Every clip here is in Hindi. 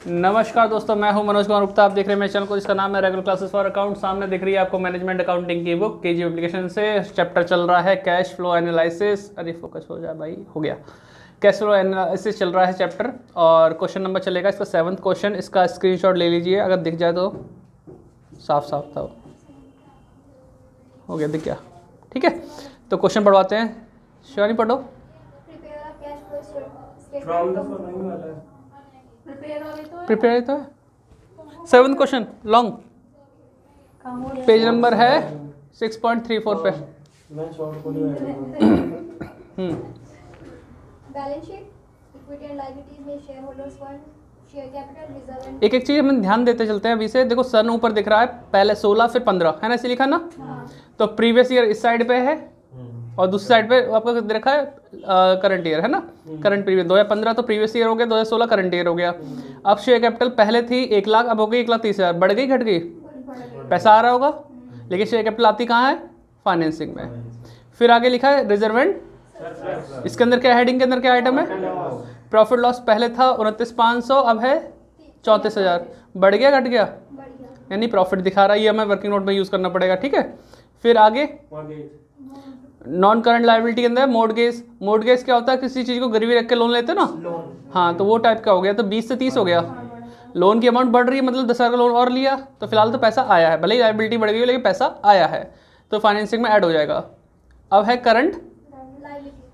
नमस्कार दोस्तों, मैं हूं मनोज कुमार गुप्ता। आप देख रहे हैं मेरे चैनल को जिसका नाम है रेगुलर क्लासेस फॉर अकाउंट। सामने दिख रही है आपको मैनेजमेंट अकाउंटिंग की बुक केजी एप्लीकेशन से। चैप्टर चल रहा है कैश फ्लो एनालिसिस। अरे फोकस हो जाए भाई, हो गया। कैश फ्लो एनालिसिस चल रहा है चैप्टर, और क्वेश्चन नंबर चलेगा इसका 7th क्वेश्चन। इसका स्क्रीनशॉट ले लीजिए, अगर दिख जाए तो साफ साफ था। हो गया, दिख गया, ठीक है। तो क्वेश्चन पढ़वाते हैं। शिवानी पढ़ो। प्रिपेयर तो है 7th question long, page number है 6.34 पे। Balance sheet, equity and liabilities में share holders fund, share capital, reserve and एक एक चीज हम ध्यान देते चलते हैं अभी से। देखो सन ऊपर दिख रहा है, पहले 16 फिर 15 है ना, ऐसे लिखा ना। तो प्रीवियस ईयर इस साइड पे है और दूसरी साइड पे आपका देखा है करंट ईयर है ना। करंट प्रीवियस 2015 तो प्रीवियस ईयर हो गया, 2016 करंट ईयर हो गया। अब शेयर कैपिटल पहले थी 1 लाख, अब हो गई 1,30,000। बढ़ गई घट गई? पैसा आ रहा होगा, लेकिन शेयर कैपिटल आती कहाँ है? फाइनेंसिंग में। फिर आगे लिखा है रिजर्व एंड, इसके अंदर क्या हेडिंग के अंदर क्या आइटम है? प्रॉफिट लॉस पहले था 29,500, अब है 34,000। बढ़ गया घट गया? यानी प्रॉफिट दिखा रहा है, ये हमें वर्किंग नोट में यूज करना पड़ेगा, ठीक है। फिर आगे नॉन करंट लायबिलिटी के अंदर मोर्टगेज। मोर्टगेज क्या होता है? किसी चीज को गिरवी रख के लोन लेते हैं ना। हाँ, तो वो टाइप का हो गया। तो 20 से 30 हो गया। लोन की अमाउंट बढ़ रही है, मतलब 10,000 का लोन और लिया, तो फिलहाल तो पैसा आया है, भले ही लायबिलिटी बढ़ गई है लेकिन पैसा आया है, तो फाइनेंसिंग में ऐड हो जाएगा। अब है करंट।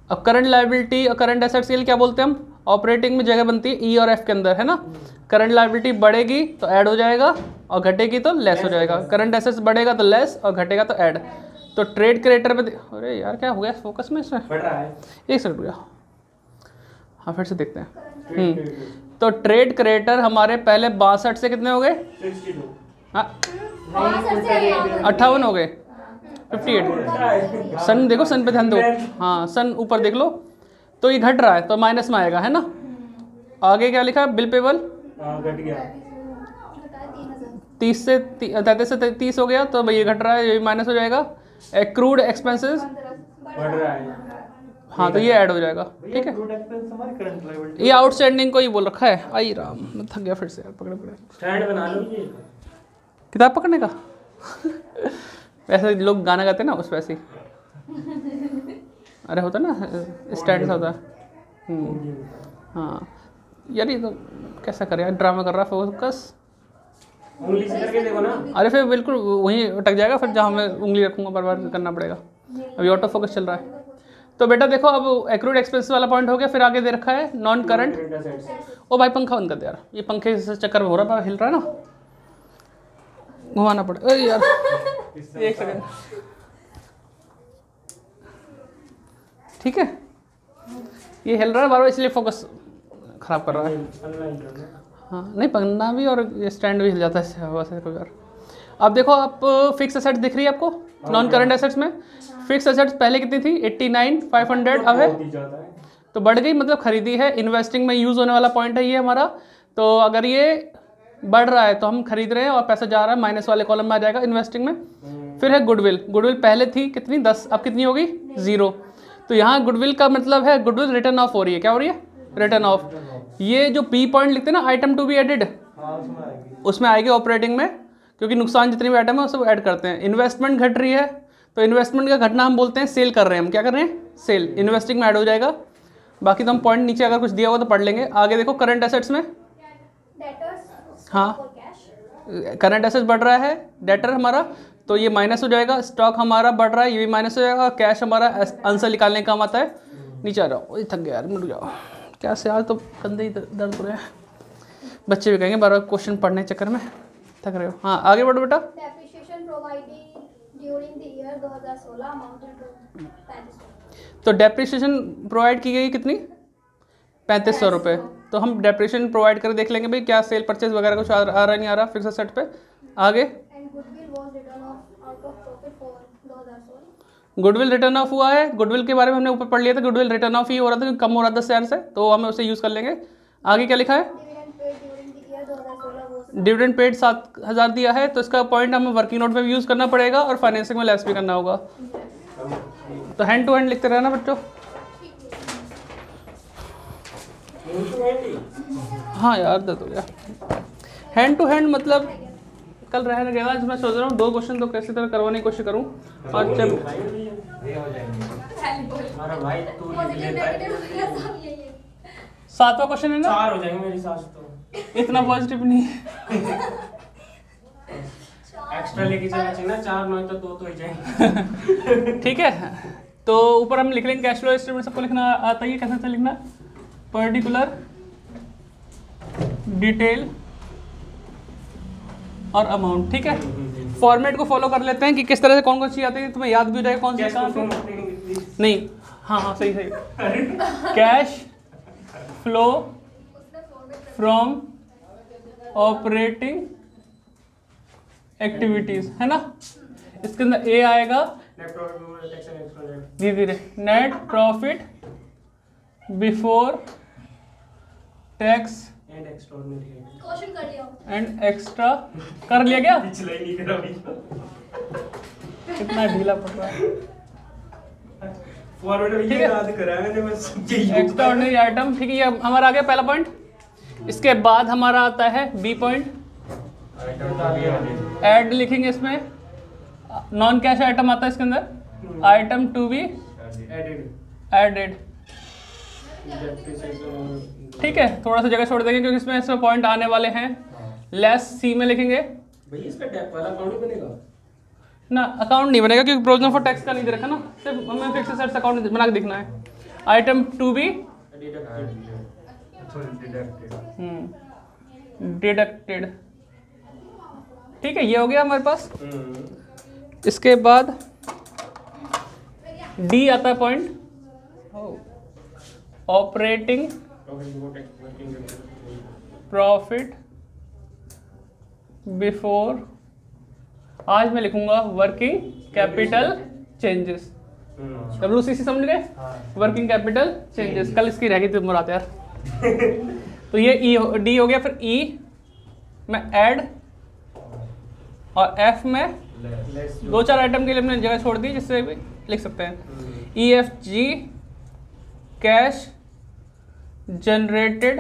अब करंट लायबिलिटी और करंट एसेट्स के लिए क्या बोलते हैं हम? ऑपरेटिंग में जगह बनती है ई और एफ के अंदर, है ना। करंट लायबिलिटी बढ़ेगी तो ऐड हो जाएगा और घटेगी तो लेस हो जाएगा। करंट एसेट्स बढ़ेगा तो लेस और घटेगा तो ऐड। तो ट्रेड क्रेडिटर में अरे यार क्या हो गया फोकस में इसमें? एक सेकंड रुक जाओ, हाँ फिर से देखते हैं। तो ट्रेड क्रेडिटर हमारे पहले 62 से कितने हो गए? 58 हो गए, 58। सन देखो, सन पे ध्यान दो। हाँ, सन ऊपर देख लो, तो ये घट रहा है तो माइनस में आएगा, है ना। आगे क्या लिखा है? बिल पेबल 30 से 33 से 30 हो गया, तो भाई ये घट रहा है, ये माइनस हो जाएगा। एक्रूड एक्सपेंसेस बढ़ रहा है, हाँ तो ये ऐड हो जाएगा, ठीक है। ये आउटस्टैंडिंग को ही बोल रखा है। आई राम, मैं थक गया फिर से यार, पकड़े स्टैंड बना लो ये किताब पकड़ने का। वैसे लोग गाना गाते हैं ना, उस वैसे ही। अरे होता ना स्टैंड सा होता है। हाँ यार, ये तो कैसा कर यार, ड्रामा कर रहा है। फोकस उंगली से करके देखो ना। अरे फिर बिल्कुल वहीं अटक जाएगा, फिर जहाँ मैं उंगली रखूंगा बार बार करना पड़ेगा। अभी ऑटो फोकस चल रहा है। तो बेटा देखो, अब एक्रूड एक्सपेंस वाला पॉइंट हो गया। फिर आगे दे रखा है नॉन करंट। ओ भाई पंखा बंद कर दे यार, ये पंखे से चक्कर में हो रहा है, हिल रहा है ना, घुमाना पड़ेगा। अरे यार एक सेकंड, ठीक है। ये हिल रहा है बार बार, इसलिए फोकस खराब कर रहा है। हाँ नहीं, पन्ना भी और ये स्टैंड भी हिल जाता है हवा से कोई बार। अब देखो, आप फिक्स एसेट्स दिख रही है आपको नॉन करंट एसेट्स में। फिक्स एसेट्स पहले कितनी थी? 89,500, अब है तो बढ़ गई, मतलब खरीदी है। इन्वेस्टिंग में यूज होने वाला पॉइंट है ये हमारा। तो अगर ये बढ़ रहा है तो हम खरीद रहे हैं और पैसा जा रहा है, माइनस वाले कॉलम में आ जाएगा इन्वेस्टिंग में। फिर है गुडविल। गुडविल पहले थी कितनी? 10, अब कितनी होगी? 0। तो यहाँ गुडविल का मतलब है गुडविल रिटर्न ऑफ हो रही है। क्या हो रही है? Return of. ये जो पी पॉइंट लिखते हैं ना, आइटम टू बी एडेड, उसमें आएगी ऑपरेटिंग में, क्योंकि नुकसान जितने भी आइटम है वो सब ऐड करते हैं। इन्वेस्टमेंट घट रही है, तो इन्वेस्टमेंट का घटना हम बोलते हैं सेल कर रहे हैं। हम क्या कर रहे हैं? सेल। इन्वेस्टिंग में ऐड हो जाएगा। बाकी तो हम पॉइंट नीचे अगर कुछ दिया हुआ तो पढ़ लेंगे। आगे देखो करंट एसेट्स में, हाँ करंट एसेट्स बढ़ रहा है, डेटर हमारा, तो ये माइनस हो जाएगा। स्टॉक हमारा बढ़ रहा है, ये भी माइनस हो जाएगा। कैश हमारा आंसर निकालने का काम आता है। नीचे आ जाओ, थक गया यार, मिट जाओ। क्या से आज तो कंधे ही दर्द हो रहे हैं। बच्चे भी कहेंगे बार बार क्वेश्चन पढ़ने चक्कर में थक रहे हो। हाँ आगे बढ़ो बेटा। Depreciation provided during the year 2016 amounted to 3500। तो डेप्रिसिएशन प्रोवाइड की गई कितनी? 3500 रुपये। तो हम डेप्रिसिएशन प्रोवाइड कर देख लेंगे भाई, क्या सेल परचेज वगैरह कुछ आ रहा नहीं आ रहा फिक्स एसेट पे। आगे गुडविल रिटर्न ऑफ हुआ है। गुडविल के बारे में हमने ऊपर पढ़ लिया था, गुडविल रिटर्न ऑफ ही हो रहा था, कम हो रहा था शेयर से, तो हम उसे यूज़ कर लेंगे। आगे क्या लिखा है? डिविडेंड पेड 7,000 दिया है, तो इसका पॉइंट हमें वर्किंग नोट में भी यूज़ करना पड़ेगा और फाइनेंसिंग में लेस भी करना होगा। तो हैंड टू हैंड लिखते रहना बच्चों। हैंड टू हैंड ही। हाँ यार दर्द हो गया। हैंड टू हैंड मतलब कल रह गया। आज मैं सोच रहा हूँ 2 क्वेश्चन तो कैसी तरह करवाने की कोशिश करूँ। और जब हमारा भाई तू लिख लेता है। 7वां क्वेश्चन है ना, 4 हो जाएंगे मेरी सास तो। इतना पॉजिटिव नहीं है। एक्स्ट्रा लेके चलना चाहिए ना, 4 नहीं तो 2 तो ही जाएंगे। ठीक है, तो ऊपर हम लिख लेंगे कैश फ्लो स्टेटमेंट। सबको लिखना आता ही है, कैसे लिखना? पर्टिकुलर, डिटेल और अमाउंट। ठीक है, फॉर्मेट को फॉलो कर लेते हैं कि किस तरह से कौन कौन सी आती है, तुम्हें याद भी हो जाएगा कौन सी कहाँ पे। नहीं, हाँ सही सही। Cash flow from operating activities, है ना। इसके अंदर ए आएगा, धीरे धीरे, net profit before tax question कर लिया एंड एक्स्ट्रा। कर लिया क्या? पिछला ही नहीं करा अभी। कितना ढीला पड़ रहा है। फॉरवर्ड ठीक ये है। याद कराया मैंने बस। एक्स्ट्राऑर्डिनरी आइटम, ठीक है, ये हमारा आ गया पहला पॉइंट। इसके बाद हमारा आता है बी पॉइंट, ऐड लिखेंगे इसमें। नॉन कैश आइटम आता है इसके अंदर, आइटम टू बी एडेड। ठीक है, थोड़ा सा जगह छोड़ देंगे क्योंकि इसमें ऐसे पॉइंट आने वाले हैं। लेस सी में लिखेंगे भैया, इसका टैप वाला अकाउंट ही बनेगा ना। अकाउंट नहीं बनेगा क्योंकि प्रोविजन फॉर टैक्स का नहीं दे रखा ना, सिर्फ हमें फिक्स एसेट्स अकाउंट बना के दिखना है। Item to be deducted. ठीक है, ये हो गया हमारे पास। इसके बाद डी आता है पॉइंट, ऑपरेटिंग प्रॉफिट बिफोर, आज मैं लिखूंगा वर्किंग कैपिटल चेंजेस। WCC समझ गए, वर्किंग कैपिटल चेंजेस। कल इसकी रहेगी तो मुराद यार। तो ये ई डी हो गया। फिर ई में ऐड और एफ में 2-4 आइटम के लिए हमने जगह छोड़ दी जिससे भी लिख सकते हैं। EFG cash generated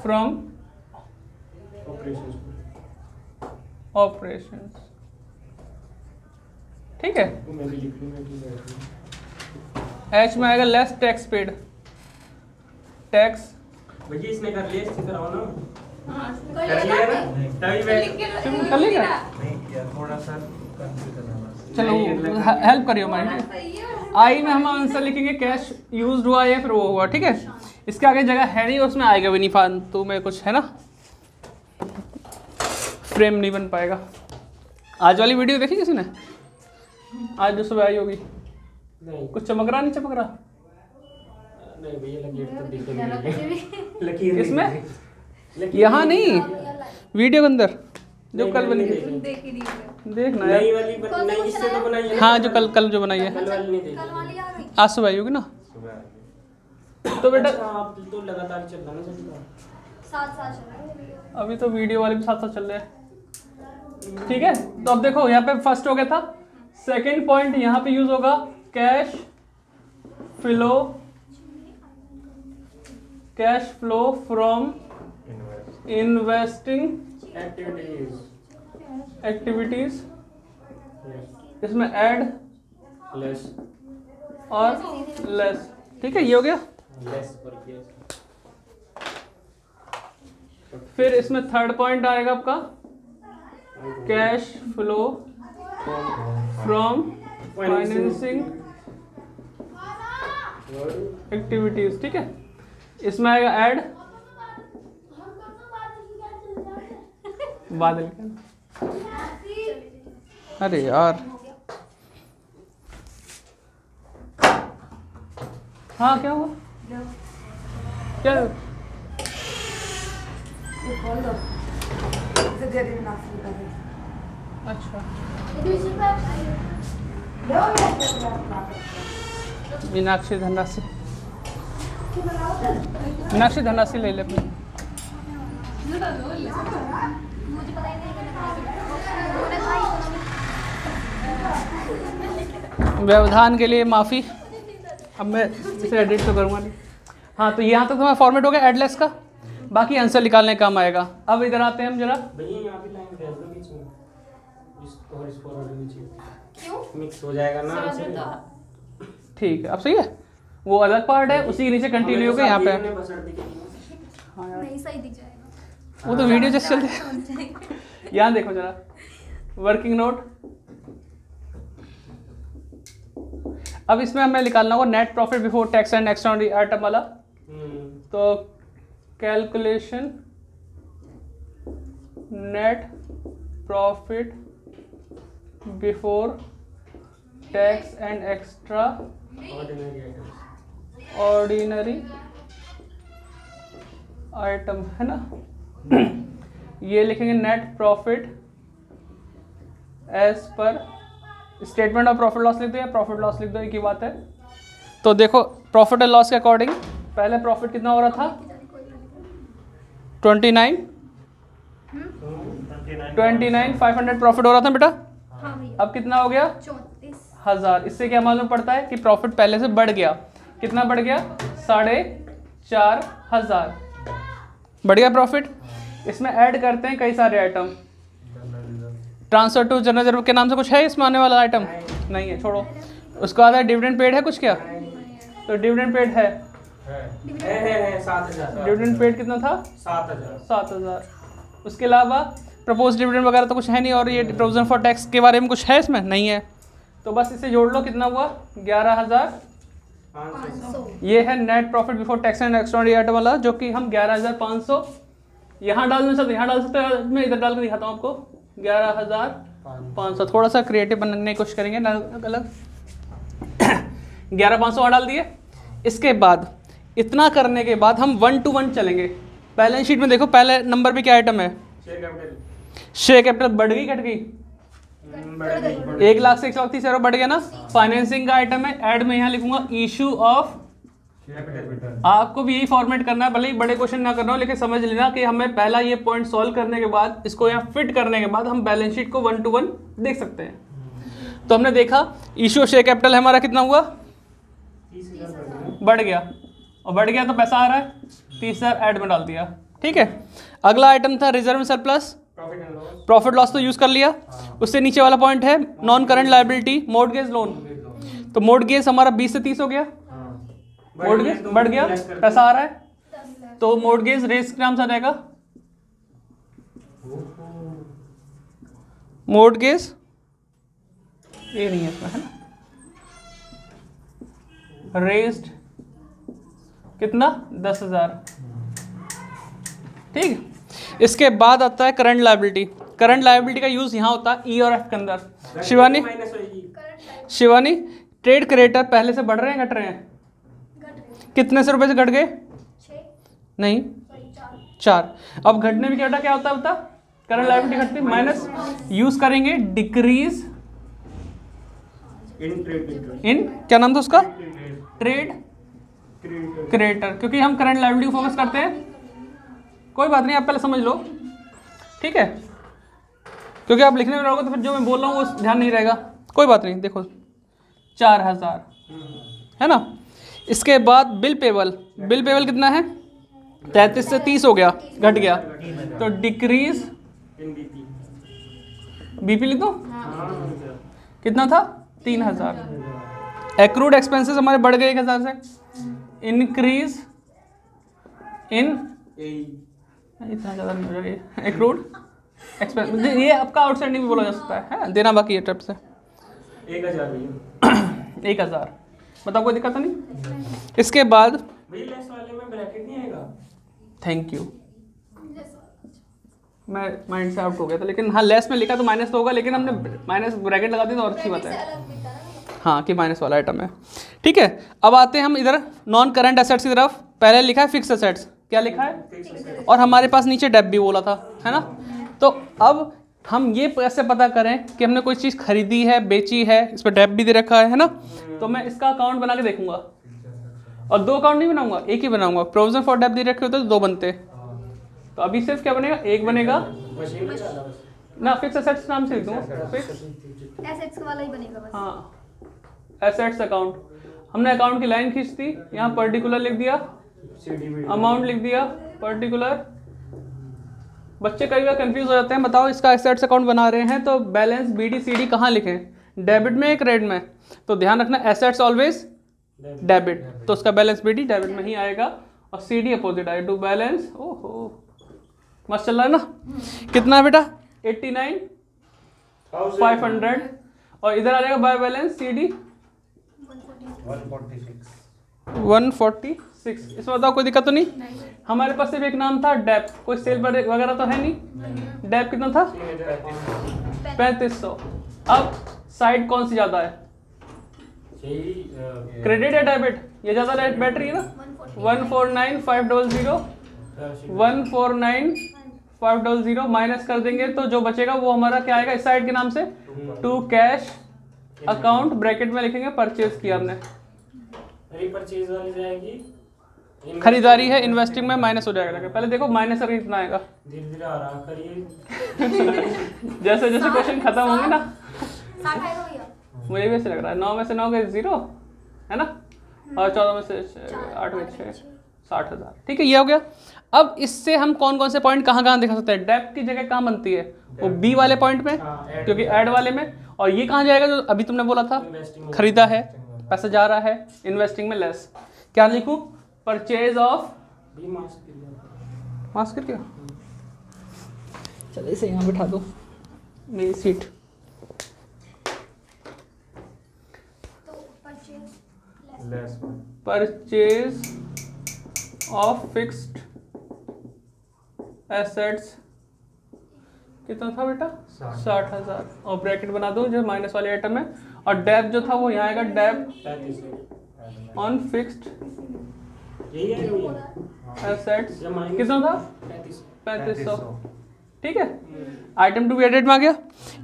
from operations. ठीक है, एच में आएगा लेस टैक्स पेड। टैक्स भैया इसने कर लिया, इससे कराओ ना। कर कर लिया ना, तभी मैं कर लेगा। थोड़ा सा कंफ्यूजन है बस। चलो हेल्प करियो माइंड। आई में हम आंसर लिखेंगे कैश यूज्ड हुआ या फिर वो हुआ। ठीक है, इसके आगे जगह है नहीं, उसमें आएगा भी नहीं फालतू में कुछ, है ना, फ्रेम नहीं बन पाएगा। आज वाली वीडियो देखी किसी ने? आज जो सुबह आई होगी, नहीं कुछ चमक रहा नहीं चमक रहा? नहीं भैया, लकीर तो दिख रही है। लकीर इसमें यहाँ नहीं, वीडियो के अंदर जो कल बनी नहीं है। देखी नहीं देखना यार। नई वाली नहीं, इससे तो बनाई है ना। हाँ, जो कल जो बनाई है, कल वाली नहीं देखी। कल वाली आ गई। आज सुबह आई होगी ना। तो बेटा अच्छा, आप तो लगातार चल रहा ना चलता। साथ साथ चल रहा है। अभी तो वीडियो वाले भी साथ साथ चल रहे हैं। ठीक है, तो अब देखो यहाँ पे फर्स्ट हो गया था। सेकंड पॉइंट यहाँ पे यूज होगा cash flow from investing activities. इसमें ऐड लेस और लेस। ठीक है, ये हो गया। Less purchase. फिर इसमें थर्ड पॉइंट आएगा आपका cash flow from financing activities. ठीक है, इसमें आएगा ऐड बादल का। अरे यार, हाँ क्या हुआ? क्या अच्छा, मीनाक्षी धनराशि ले ले अपनी। मुझे पता ही नहीं व्यवधान के लिए माफ़ी। अब मैं इसे एडिट तो करूँगा नहीं। हाँ, तो यहाँ तक हमारा फॉर्मेट हो गया एडलेस का, बाकी आंसर निकालने का काम आएगा। अब इधर आते हैं हम जरा, भैया यहाँ भी लाइन भेज दो बीच में, इस और इस पर और नीचे क्यों? मिक्स हो जाएगा ना आंसर। ठीक है अब सही है, वो अलग पार्ट है, उसी के नीचे कंटिन्यू होगा यहाँ पे। हाँ यार नहीं सही दिख जाएगा। वो तो वीडियो जस्ट चलते हैं। यहाँ देखो जरा वर्किंग नोट। अब इसमें हमें निकालना होगा net profit before tax and extraordinary item वाला। तो calculation net profit before tax and extra ordinary item है ना। ये लिखेंगे net profit as per statement of profit loss लिख दो या प्रॉफिट लॉस लिख दो, एक ही बात है। तो देखो प्रॉफिट एंड लॉस के अकॉर्डिंग पहले प्रॉफिट कितना हो रहा था 29,500 प्रॉफिट हो रहा था बेटा। हाँ भैया। अब कितना हो गया 34,000। इससे क्या मालूम पड़ता है कि प्रॉफिट पहले से बढ़ गया। कितना बढ़ गया 4,500 बढ़ गया प्रॉफिट। इसमें ऐड करते हैं कई सारे item. Transfer to general reserve के नाम से कुछ है इसमें आने वाला आइटम नहीं है, छोड़ो। उसका बाद डिविडेंड पेड है कुछ क्या, तो डिविडेंड पेड है 7,000। डिविडेंड पेड कितना था 7,000। उसके अलावा प्रपोज डिविडेंड वगैरह तो कुछ है नहीं, और ये प्रोविजन फॉर टैक्स के बारे में कुछ है इसमें नहीं है। तो बस इसे जोड़ लो, कितना हुआ 11,500। ये है net profit before tax and extraordinary item वाला, जो कि हम 11,500 यहाँ डालना चाहते, यहाँ डाल सकते हैं। मैं इधर डाल कर दिखाता हूँ आपको 11,500। थोड़ा सा क्रिएटिव बनने की कोशिश करेंगे ना, अलग 11,500 वहाँ डाल दिए। इसके बाद इतना करने के बाद हम 1 to 1 चलेंगे। बैलेंस शीट में देखो पहले नंबर पे क्या आइटम है, शेयर कैपिटल बढ़ गई घट गई, 1 लाख से 1,30,000 बढ़ गया ना। फाइनेंसिंग का आइटम है, ऐड में यहाँ लिखूंगा इशू ऑफ। आपको भी यही फॉर्मेट करना है, भले ही बड़े क्वेश्चन ना करना हो, लेकिन समझ लेना कि हमें पहला ये पॉइंट सॉल्व करने के बाद इसको यहाँ फिट करने के बाद हम बैलेंस शीट को 1 to 1 देख सकते हैं। तो हमने देखा इशू ऑफ शेयर कैपिटल हमारा कितना हुआ 30,000 बढ़ गया, और बढ़ गया तो पैसा आ रहा है 30,000 ऐड में डाल दिया। ठीक है, अगला आइटम था रिजर्व सरप्लस। प्रॉफिट लॉस तो यूज कर लिया। उससे नीचे वाला पॉइंट है non current liability mortgage loan. तो मॉर्टगेज हमारा 20 से 30 हो गया, मॉर्टगेज बढ़ गया, पैसा आ रहा है, तो मॉर्टगेज रेस के नाम से आ जाएगा मॉर्टगेज। ये नहीं है इसमें, है ना, रेस्ड कितना 10,000। ठीक, इसके बाद आता है करंट लायबिलिटी। करंट लायबिलिटी का यूज यहाँ होता है ई और एफ के अंदर। शिवानी ट्रेड क्रेडिटर पहले से बढ़ रहे हैं घट रहे हैं, कितने से रुपए से घट गए 6 नहीं 4। अब घटने में क्या होता है बता, करंट लायबिलिटी घटती माइनस यूज करेंगे डिक्रीज इन क्या नाम था उसका ट्रेड क्रेडिटर, क्योंकि हम करंट लायबिलिटी को फोकस करते हैं। कोई बात नहीं, आप पहले समझ लो, ठीक है, क्योंकि आप लिखने में रहोगे तो फिर जो मैं बोल रहा हूँ वो ध्यान नहीं रहेगा। कोई बात नहीं, देखो 4,000 है ना। इसके बाद बिल पेबल कितना है 33 से 30 हो गया, घट गया, तो डिक्रीज बीपी लिख दो, कितना था 3,000। एक्रूड एक्सपेंसेस हमारे बढ़ गए 1,000 से, इंक्रीज इन इतना ज़्यादा नहीं हो रहा एक्रूड एक्सपेंस, ये आपका आउटस्टैंडिंग भी बोला जा सकता है देना बाकी है ट्रिप से 1,000। बताओ कोई दिक्कत नहीं। इसके बाद लेस वाले में ब्रैकेट नहीं आएगा। थैंक यू, मैं माइंड से आउट हो गया था, लेकिन हाँ लेस में लिखा तो माइनस तो होगा, लेकिन हमने माइनस ब्रैकेट लगा दी तो और अच्छी बात है हाँ कि माइनस वाला आइटम है। ठीक है, अब आते हैं हम इधर नॉन करंट एसेट्स की तरफ। पहले लिखा है फिक्स एसेट्स, क्या लिखा है, और हमारे पास नीचे डेब्ट भी बोला था, है ना। तो अब हम ये कैसे पता करें कि हमने कोई चीज़ खरीदी है बेची है, इस पर डेब्ट भी दे रखा है ना। तो मैं इसका अकाउंट बना के देखूंगा, और 2 अकाउंट नहीं बनाऊंगा, एक ही बनाऊंगा। प्रोविजन फॉर डेब्ट दे रखे होते तो 2 बनते, तो अभी सिर्फ क्या बनेगा, एक बनेगा ना। फिक्स एसेट्स नाम से लिख दूंगा, फिक्स एसेट्स वाला ही बनेगा बस। हाँ एसेट्स अकाउंट। हमने अकाउंट की लाइन खींच दी, यहाँ पर्टिकुलर लिख दिया, सीडी अमाउंट लिख दिया पर्टिकुलर। बच्चे कई बार कंफ्यूज हो जाते हैं, बताओ इसका एसेट्स अकाउंट बना रहे हैं तो बैलेंस बीडी सीडी कहाँ लिखें, डेबिट में या क्रेडिट में? तो ध्यान रखना एसेट्स ऑलवेज डेबिट, तो उसका बैलेंस बीडी डेबिट में ही आएगा और सीडी अपोजिट आएगा टू बैलेंस। ओहो मस्त चल रहा है ना। कितना है बेटा 89,500 और इधर आ जाएगा बाय बैलेंस सीडी 146। इसमें बताओ कोई दिक्कत तो नहीं? हमारे पास सिर्फ एक नाम था डेप, कोई सेल वगैरह तो है नहीं। डेप कितना था 3500। अब साइड कौन सी ज्यादा है, क्रेडिट या डेबिट? ये ज्यादा बैटरी है ना 149,500 149,500 माइनस कर देंगे तो जो बचेगा वो हमारा क्या आएगा इस साइड के नाम से टू कैश अकाउंट, ब्रैकेट में लिखेंगे परचेज किया हमने, रीपरचेज वाली जाएगी खरीदारी है, इन्वेस्टिंग में माइनस हो जाएगा। पहले देखो माइनस करके कितना आएगा, धीरे धीरे आ रहा करिए जैसे जैसे क्वेश्चन खत्म होंगे ना 60 आएगा भैया। मुझे भी ऐसे लग रहा है 9 में से 9 के 0 है ना और 14 में से 8 में 6 60,000। ठीक है ये हो गया। अब इससे हम कौन कौन से पॉइंट कहाँ कहाँ दिखा सकते हैं? डेप की जगह कहाँ बनती है वो बी वाले पॉइंट में क्योंकि ऐड वाले में, और ये कहाँ जाएगा जो अभी तुमने बोला था खरीदा है पैसा जा रहा है इन्वेस्टिंग में लेस। क्या लिखूं? परचेज ऑफ मास्क क्या, चलो इसे यहाँ बिठा दो मेरी सीट। तो परचेज ऑफ फिक्स्ड एसेट्स कितना था बेटा 60,000 और ब्रैकेट बना दो जो माइनस वाले आइटम है, और डेप जो था वो यहाँ आएगा डेप ऑन फिक्स्ड एसेट्स कितना था 3500। ठीक है आइटम टू बी एडेड में आ गया।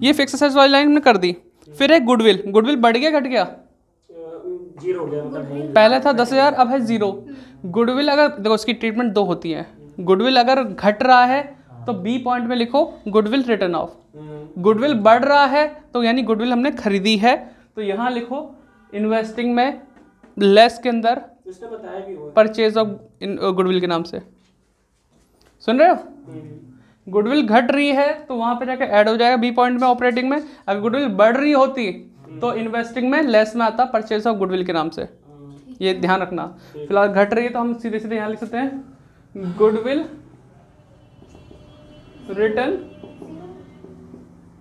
ये फिक्स एसेट्स वाली लाइन हमने कर दी। फिर है गुडविल, गुडविल बढ़ गया घट गया? जीरो हो गया मतलब पहले था 10,000 अब है 0। गुडविल अगर देखो इसकी ट्रीटमेंट दो होती है, गुडविल अगर घट रहा है तो बी पॉइंट में लिखो गुडविल रिटर्न ऑफ, गुडविल बढ़ रहा है तो यानी गुडविल हमने खरीदी है तो यहाँ लिखो इन्वेस्टिंग में लेस के अंदर उसने बताया भी हुआ परचेज ऑफ गुडविल के नाम से। सुन रहे हो? गुडविल घट रही है तो वहां पे जाकर ऐड हो जाएगा बी पॉइंट में ऑपरेटिंग में। अगर गुडविल बढ़ रही होती तो इन्वेस्टिंग में लेस में आता परचेज ऑफ गुडविल के नाम से। ये ध्यान रखना। फिलहाल घट रही है तो हम सीधे सीधे यहाँ लिख सकते हैं गुडविल रिटर्न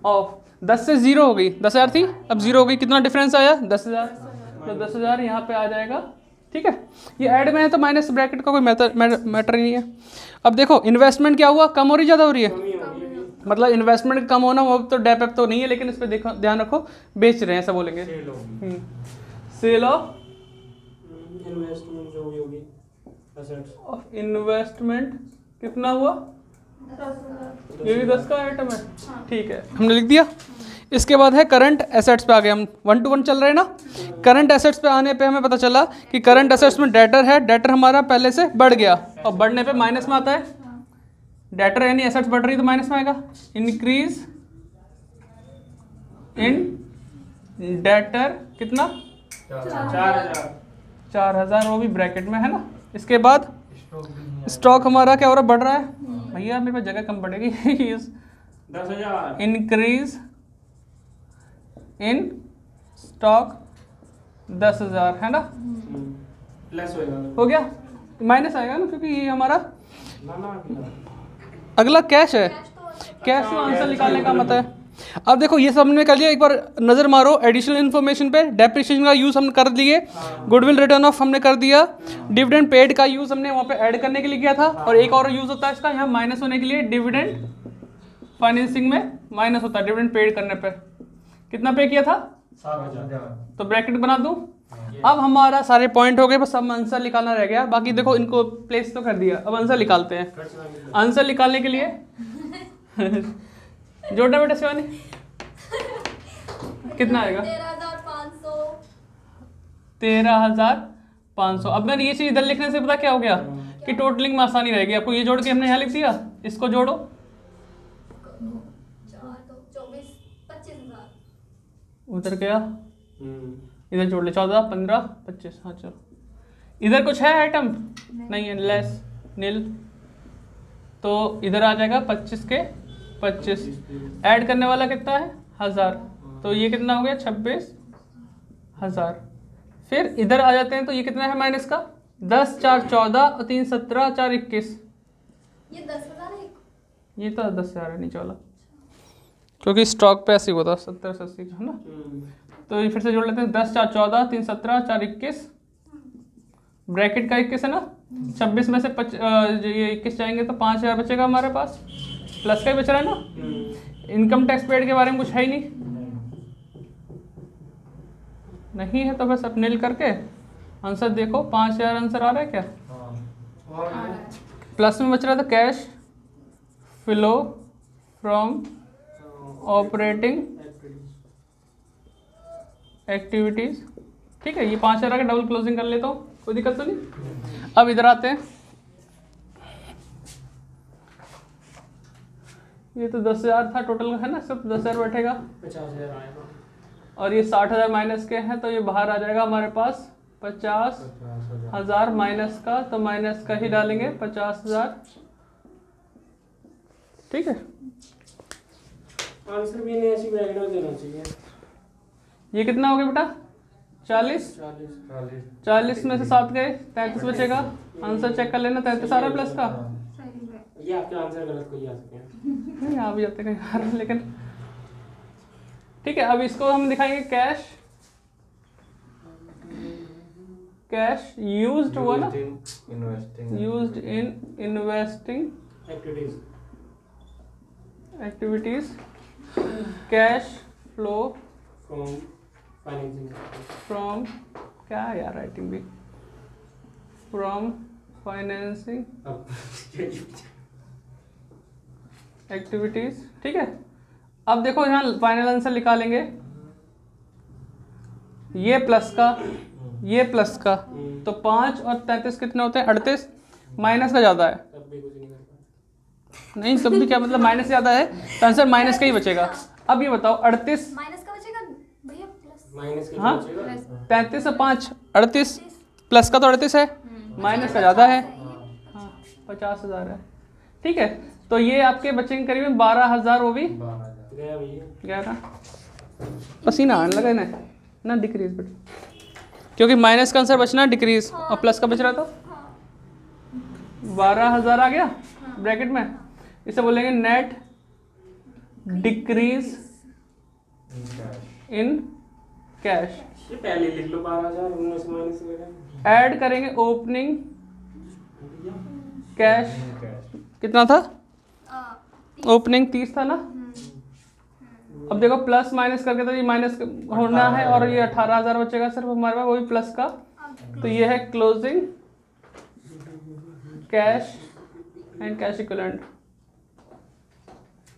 ऑफ। 10 से 0 हो गई, 10,000 थी अब 0 हो गई, कितना डिफरेंस आया 10,000, तो 10,000 यहाँ पे आ जाएगा। ठीक है ये ऐड में है तो माइनस ब्रैकेट का कोई मैटर ही नहीं है। अब देखो इन्वेस्टमेंट क्या हुआ, कम हो रही ज़्यादा हो रही है? मतलब इन्वेस्टमेंट कम होना वो तो डेप तो नहीं है, लेकिन इस पर देखो ध्यान रखो बेच रहे हैं ऐसा बोलेंगे। सेल ऑफ इन्वेस्टमेंट जो भी होगी एसेट्स ऑफ इन्वेस्टमेंट कितना हुआ, ये भी 10 का आइटम है। ठीक है हमने लिख दिया। इसके बाद है करंट एसेट्स पे आ गए हम, 1 to 1 चल रहे हैं ना। करंट एसेट्स पे आने पे हमें पता चला कि करंट एसेट्स में डेटर है, डेटर हमारा पहले से बढ़ गया और बढ़ने पे माइनस में आता है। डेटर यानी एसेट्स बढ़ रही तो माइनस में आएगा। इंक्रीज इन डेटर कितना 4,000 वो भी ब्रैकेट में है ना। इसके बाद स्टॉक हमारा क्या हो रहा है, बढ़ रहा है। भैया मेरे पास जगह कम पड़ेगी 10,000 इंक्रीज इन स्टॉक 10,000 है ना, प्लस होएगा हो गया। माइनस आएगा ना क्योंकि ये हमारा ना अगला कैश है, कैश का आंसर निकालने का मत है। अब देखो ये सब हमने कर लिया, एक बार नजर मारो एडिशनल इन्फॉर्मेशन पे। डेप्रिसिएशन का यूज हमने कर दिए, गुडविल रिटर्न ऑफ हमने कर दिया, डिविडेंड पेड का यूज हमने वहाँ पे ऐड करने के लिए किया था, और एक और यूज होता है इसका यहाँ माइनस होने के लिए, डिविडेंड फाइनेंसिंग में माइनस होता है डिविडेंड पेड करने पे। कितना पे किया था 7,000 तो ब्रैकेट बना दूं। अब हमारा सारे पॉइंट हो गए, बस अब आंसर निकालना रह गया। बाकी देखो इनको प्लेस तो कर दिया, अब आंसर निकालते हैं। आंसर निकालने के लिए जोड़ना बेटा शिवानी कितना आएगा 13,500। अब मैंने ये चीज इधर लिखने से पता क्या हो गया कि टोटलिंग में आसानी रहेगी आपको। ये जोड़ के हमने यहाँ लिख दिया, इसको जोड़ो 24,25,000 उधर गया, इधर जोड़ ले 14, 15, 25। हाँ चलो इधर कुछ है आइटम नहीं है, लेस नील, तो इधर आ जाएगा 25 के 25। ऐड करने वाला कितना है 1000, तो ये कितना हो गया 26,000। फिर इधर आ जाते हैं तो ये कितना है माइनस का 10 4 14 और 3 17 4 21। ये 10,000 है। ये तो 10,000 है नीचे वाला, क्योंकि स्टॉक पे ऐसे ही होता 70 से 80 है ना। तो ये फिर से जोड़ लेते हैं 10 4 14 3 17 4 21, ब्रैकेट का 21 है ना। 26 में से ये 21 जाएंगे तो 5,000 बचेगा हमारे पास, प्लस का ही बच रहा है ना। इनकम टैक्स पेड के बारे में कुछ है ही नहीं है, तो बस अब नील करके आंसर देखो 5,000 आंसर आ रहा है क्या। प्लस में बच रहा था cash flow from operating activities. ठीक है, ये 5,000 आके डबल क्लोजिंग कर लेता हूँ, कोई दिक्कत तो नहीं। अब इधर आते हैं, ये तो 10,000 था टोटल है ना, सिर्फ 10,000 बैठेगा, 50,000 आएगा। और ये 60,000 माइनस के हैं, तो ये बाहर आ जाएगा हमारे पास 50,000 माइनस का, तो माइनस का ही डालेंगे 50,000। ठीक है, आंसर भी नहीं ऐसी बैकग्राउंड देना चाहिए। ये कितना हो गया बेटा 40। 40 में से 7 गए 33 बचेगा। आंसर चेक कर लेना, 33 आ रहा है प्लस का। ये आपके आंसर गलत कोई आ सकते हैं। नहीं आ भी जाते कहीं यार, लेकिन ठीक है। अब इसको हम दिखाएंगे कैश यूज्ड हुआ ना, used in investing activities, cash flow from क्या है यार राइटिंग भी, फ्रॉम फाइनेंसिंग एक्टिविटीज। ठीक है, अब देखो यहाँ फाइनल आंसर निकालेंगे, ये प्लस का ये प्लस का, तो 5 और 33 कितने होते हैं 38, माइनस का ज़्यादा है। तब भी कुछ नहीं कर पाए। नहीं सब भी क्या मतलब माइनस ज़्यादा है, तो आंसर माइनस का ही बचेगा। अब ये बताओ 38 माइनस का बचेगा भैया, प्लस माइनस के हाँ बचेगा। 33 और 5 38, प्लस का तो 38 है, माइनस का ज़्यादा है, हाँ 50,000 है। ठीक है, तो ये आपके बचेंगे करीबन 12,000, वो भी गया भैया, गया ना, पसीना आने लगा इन्हें ना, डिक्रीज बेटा, क्योंकि माइनस का आंसर बचना डिक्रीज और प्लस का बच रहा, तो 12,000 आ गया ब्रैकेट में। इसे बोलेंगे नेट डिक्रीज इन कैश। ये पहले लिख लो 12,000, उनमें से माइनस करें। ऐड करेंगे ओपनिंग कैश, कितना था ओपनिंग 30 था ना। अब देखो प्लस माइनस करके, तो ये माइनस होना है, और ये 18,000 बचेगा सिर्फ हमारे पास, वो भी प्लस का। तो ये है closing cash and cash equivalent.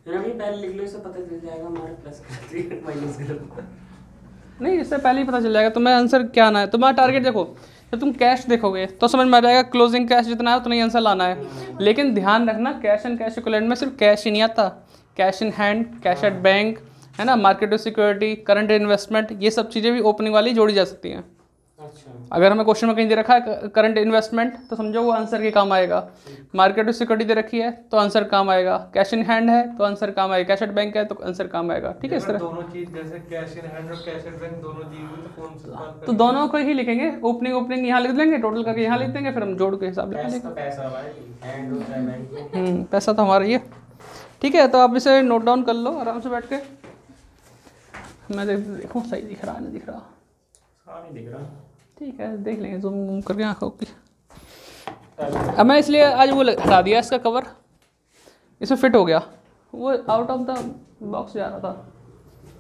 Ravi पहले लिख लो, इससे पता चल जाएगा हमारे प्लस का माइनस का। नहीं, इससे पहले ही पता चल जाएगा तुम्हें आंसर क्या आना है। तुम्हारा टारगेट देखो, जब तुम कैश देखोगे तो समझ में आ जाएगा क्लोजिंग कैश जितना है उतना ही आंसर लाना है। लेकिन ध्यान रखना कैश एंड कैश इक्विवेलेंट में सिर्फ कैश ही नहीं आता, cash in hand, cash at bank है ना, मार्केट सिक्योरिटी, करंट इन्वेस्टमेंट, ये सब चीज़ें भी ओपनिंग वाली जोड़ी जा सकती हैं। अच्छा, अगर हमें क्वेश्चन में कहीं दे रखा है करंट इन्वेस्टमेंट, तो समझो वो आंसर के काम आएगा। मार्केट सिक्योरिटी दे रखी है तो आंसर काम आएगा, कैश इन हैंड है तो आंसर काम आएगा, कैश एट बैंक है तो आंसर काम आएगा। ठीक है, इस तरह दोनों चीज जैसे कैश इन हैंड और कैश एट बैंक दोनों दी हुई, तो कौन सा बात तो दोनों को ही लिखेंगे, ओपनिंग यहाँ लिख देंगे, टोटल करके यहाँ लिख देंगे, फिर हम जोड़ के हिसाब कैश लिखेंगे। तो पैसा भाई, हैंड होता है बैंक में। पैसा तो हमारा ही है। ठीक है, तो आप इसे नोट डाउन कर लो आराम से बैठ के। मैं देखूँ सही दिख रहा है नहीं दिख रहा, साफ नहीं दिख रहा। ठीक है देख लेंगे जूम करके आँखों की। अब मैं इसलिए आज वो हटा दिया इसका कवर, इसमें फिट हो गया, वो आउट ऑफ द बॉक्स जा रहा था।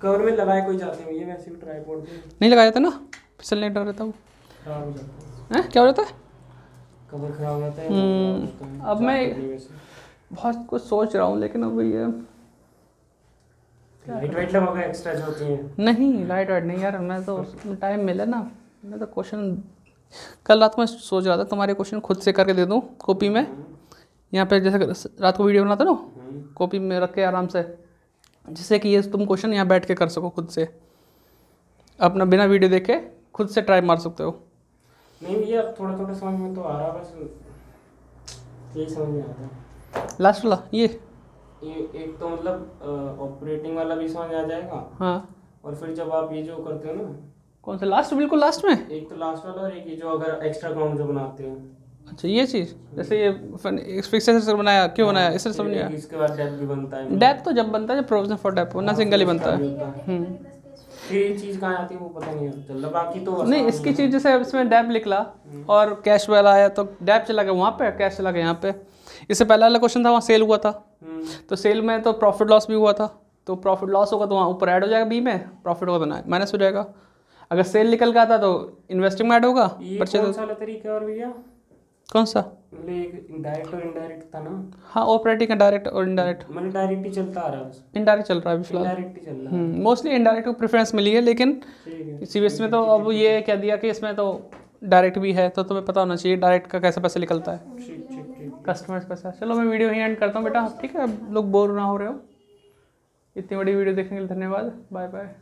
कवर में लगाए कोई जाते हैं ये, वैसे भी ट्राइपॉड पे नहीं लगाया था ना, फिसलने डर रहता वो। खराब हो जाता है, क्या हो जाता है? कवर खराब हो जाता है। अब मैं बहुत कुछ सोच रहा हूँ, लेकिन अब ये लाइट वेट लगाओगे एक्स्ट्रा जो होती हैं। नहीं लाइट वाइट नहीं यार, मैं तो टाइम मिले ना, मैं तो क्वेश्चन कल रात में सोच रहा था तुम्हारे क्वेश्चन खुद से करके दे दूँ कॉपी में, यहाँ पे जैसे रात को वीडियो बनाता ना कॉपी में रख के आराम से, जिससे कि ये तुम क्वेश्चन यहाँ बैठ के कर सको खुद से, अपना बिना वीडियो देखे खुद से ट्राई मार सकते हो। नहीं ये अब थोड़ा थोड़ा समझ में तो आ रहा, बस यही समझ में आता है। लास्ट वाला ये एक तो मतलब ऑपरेटिंग वाला भी समझ आ जाएगा, हाँ और फिर जब आप ये जो करते हो ना, कौन सा लास्ट, बिल्कुल लास्ट में। एक तो लास्ट वाला और एक ये जो अगर एक्स्ट्रा अकाउंट जो बनाते हैं। अच्छा ये चीज़, जैसे ये फिक्सेशन बनाया, क्यों बनाया, इससे समझ नहीं आया। इसके बाद डेप भी बनता है। डेप तो जब बनता है जब प्रोविजन फॉर डेप, वरना सिंगल ही बनता है। फिर ये चीज़ कहाँ आती है वो पता नहीं चल रहा, बाकी तो नहीं इसकी चीज़ जैसे इसमें डेप निकला और कैश वाला आया तो डेप चला गया वहाँ पे, कैश चला गया यहाँ पे। इससे पहला वाला क्वेश्चन था वहाँ सेल हुआ था, तो सेल में तो प्रॉफिट लॉस भी हुआ था, तो प्रॉफिट लॉस होगा तो वहाँ ऊपर ऐड हो जाएगा बी में, प्रॉफिट होगा तो माइनस हो जाएगा। अगर सेल निकल गया था तो इन्वेस्टिंग में ऐड होगा, परचेज। कौन सा वाला तरीका और भैया? कौन सा? मतलब एक डायरेक्ट और इनडायरेक्ट था ना? हाँ ऑपरेटिंग का डायरेक्ट और इनडायरेक्ट। मतलब डायरेक्ट ही चलता आ रहा है, इनडायरेक्ट चल रहा है अभी फिलहाल, डायरेक्ट ही चल रहा है। मोस्टली इनडायरेक्ट को प्रेफरेंस मिली है, लेकिन ठीक है। सीबीएस में तो अब ये कह दिया कि इसमें तो डायरेक्ट भी है, तो तुम्हें पता होना चाहिए डायरेक्ट का कैसे पैसे निकलता है, ठीक ठीक ठीक। कस्टमर्स पैसा। चलो मैं वीडियो यहीं एंड करता हूँ बेटा, ठीक है, अब लोग बोर ना हो रहे हो। इतनी बड़ी वीडियो देखने के लिए धन्यवाद, बाय बाय।